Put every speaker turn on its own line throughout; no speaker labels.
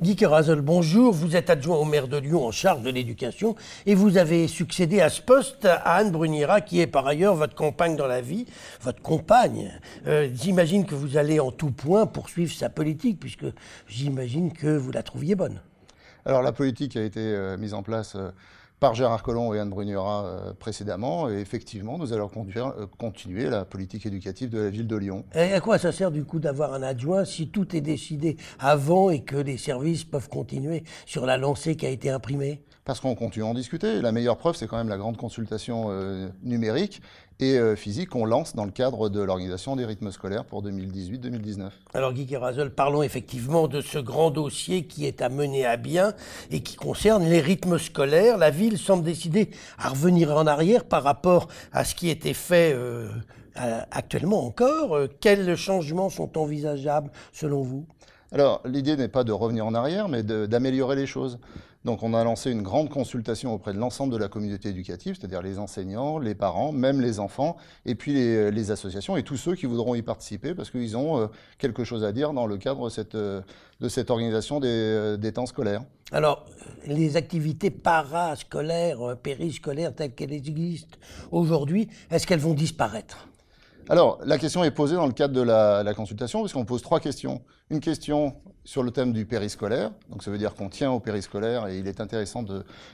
Guy Kerasols, bonjour. Vous êtes adjoint au maire de Lyon en charge de l'éducation et vous avez succédé à ce poste à Anne Brugnera, qui est par ailleurs votre compagne dans la vie, votre compagne. J'imagine que vous allez en tout point poursuivre sa politique, puisque j'imagine que vous la trouviez bonne.
Alors la politique a été mise en place par Gérard Collomb et Anne Brugnera précédemment, et effectivement, nous allons continuer la politique éducative de la ville de Lyon.
Et à quoi ça sert du coup d'avoir un adjoint si tout est décidé avant et que les services peuvent continuer sur la lancée qui a été imprimée?
Parce qu'on continue à en discuter. La meilleure preuve, c'est quand même la grande consultation numérique et physique qu'on lance dans le cadre de l'organisation des rythmes scolaires pour 2018-2019.
Alors Guy Kerasols, parlons effectivement de ce grand dossier qui est à mener à bien et qui concerne les rythmes scolaires. La ville semble décider à revenir en arrière par rapport à ce qui était fait actuellement encore. Quels changements sont envisageables selon vous?
Alors, l'idée n'est pas de revenir en arrière, mais d'améliorer les choses. Donc, on a lancé une grande consultation auprès de l'ensemble de la communauté éducative, c'est-à-dire les enseignants, les parents, même les enfants, et puis les associations et tous ceux qui voudront y participer, parce qu'ils ont quelque chose à dire dans le cadre de cette organisation des temps scolaires.
Alors, les activités parascolaires, périscolaires telles qu'elles existent aujourd'hui, est-ce qu'elles vont disparaître ?
Alors, la question est posée dans le cadre de la consultation, parce qu'on pose 3 questions. Une question sur le thème du périscolaire, donc ça veut dire qu'on tient au périscolaire, et il est intéressant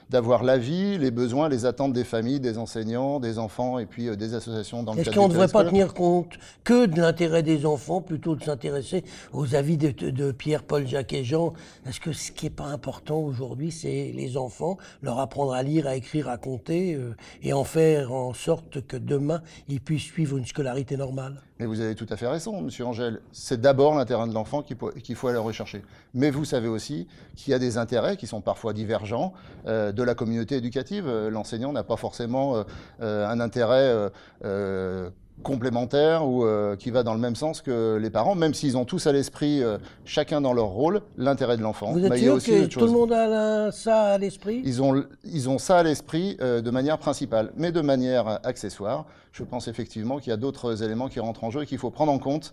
d'avoir l'avis, les besoins, les attentes des familles, des enseignants, des enfants, et puis des associations dans le cadre du périscolaire.
Est-ce qu'on ne devrait pas tenir compte que de l'intérêt des enfants, plutôt de s'intéresser aux avis de Pierre, Paul, Jacques et Jean? Est-ce que ce qui n'est pas important aujourd'hui, c'est les enfants, leur apprendre à lire, à écrire, à compter, et en faire en sorte que demain, ils puissent suivre une scolarité normale?
Mais vous avez tout à fait raison, Monsieur Angel. C'est d'abord l'intérêt de l'enfant qu'il faut aller rechercher. Mais vous savez aussi qu'il y a des intérêts qui sont parfois divergents de la communauté éducative. L'enseignant n'a pas forcément un intérêt complémentaire ou qui va dans le même sens que les parents, même s'ils ont tous à l'esprit, chacun dans leur rôle, l'intérêt de l'enfant.
Vous êtes sûr que tout le monde a ça à l'esprit?
Ils ont ça à l'esprit de manière principale, mais de manière accessoire. Je pense effectivement qu'il y a d'autres éléments qui rentrent en jeu et qu'il faut prendre en compte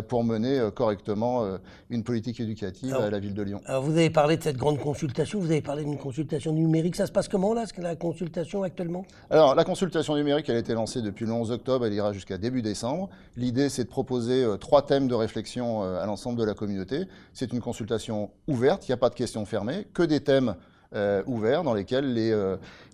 pour mener correctement une politique éducative à la ville de Lyon.
Alors vous avez parlé de cette grande consultation, vous avez parlé d'une consultation numérique. Ça se passe comment là, la consultation actuellement?
Alors la consultation numérique, elle a été lancée depuis le 11 octobre, elle ira jusqu'à début décembre. L'idée, c'est de proposer 3 thèmes de réflexion à l'ensemble de la communauté. C'est une consultation ouverte, il n'y a pas de questions fermées, que des thèmes ouverts dans lesquels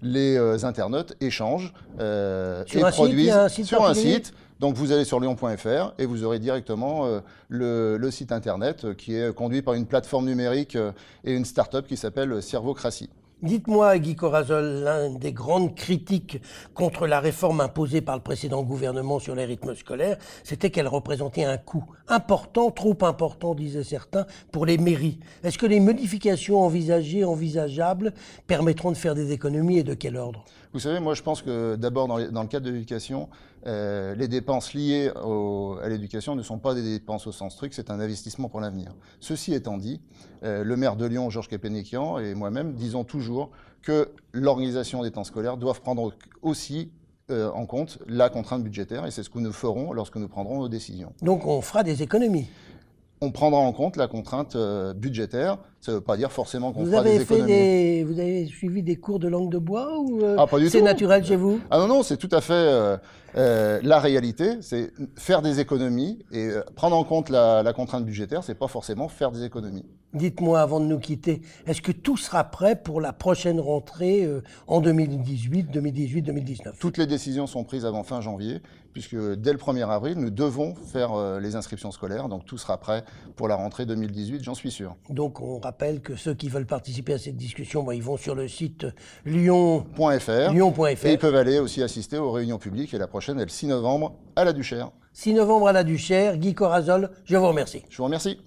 les internautes échangent et produisent sur un site. Donc vous allez sur lyon.fr et vous aurez directement le site internet qui est conduit par une plateforme numérique et une start-up qui s'appelle Cervocratie.
Dites-moi, Guy Kerasols, l'une des grandes critiques contre la réforme imposée par le précédent gouvernement sur les rythmes scolaires, c'était qu'elle représentait un coût important, trop important, disaient certains, pour les mairies. Est-ce que les modifications envisageables, permettront de faire des économies et de quel ordre?
Vous savez, moi je pense que d'abord dans le cadre de l'éducation, les dépenses liées à l'éducation ne sont pas des dépenses au sens strict, c'est un investissement pour l'avenir. Ceci étant dit, le maire de Lyon, Georges Képénékian, et moi-même disons toujours que l'organisation des temps scolaires doit prendre aussi en compte la contrainte budgétaire, et c'est ce que nous ferons lorsque nous prendrons nos décisions.
Donc on fera des économies?
On prendra en compte la contrainte budgétaire. Ça ne veut pas dire forcément qu'on fera des économies.
Vous avez suivi des cours de langue de bois ou
pas du tout.
C'est naturel chez vous?
Ah non, c'est tout à fait la réalité. C'est faire des économies et prendre en compte la contrainte budgétaire, c'est pas forcément faire des économies.
Dites-moi avant de nous quitter, est-ce que tout sera prêt pour la prochaine rentrée en 2018, 2019?
Toutes les décisions sont prises avant fin janvier, puisque dès le 1er avril, nous devons faire les inscriptions scolaires. Donc tout sera prêt pour la rentrée 2018, j'en suis sûr.
Donc on rappelle que ceux qui veulent participer à cette discussion, ils vont sur le site lyon.fr.
Et ils peuvent aller aussi assister aux réunions publiques. Et la prochaine est le 6 novembre à la Duchère.
6 novembre à la Duchère. Guy Kerasols, je vous remercie.
Je vous remercie.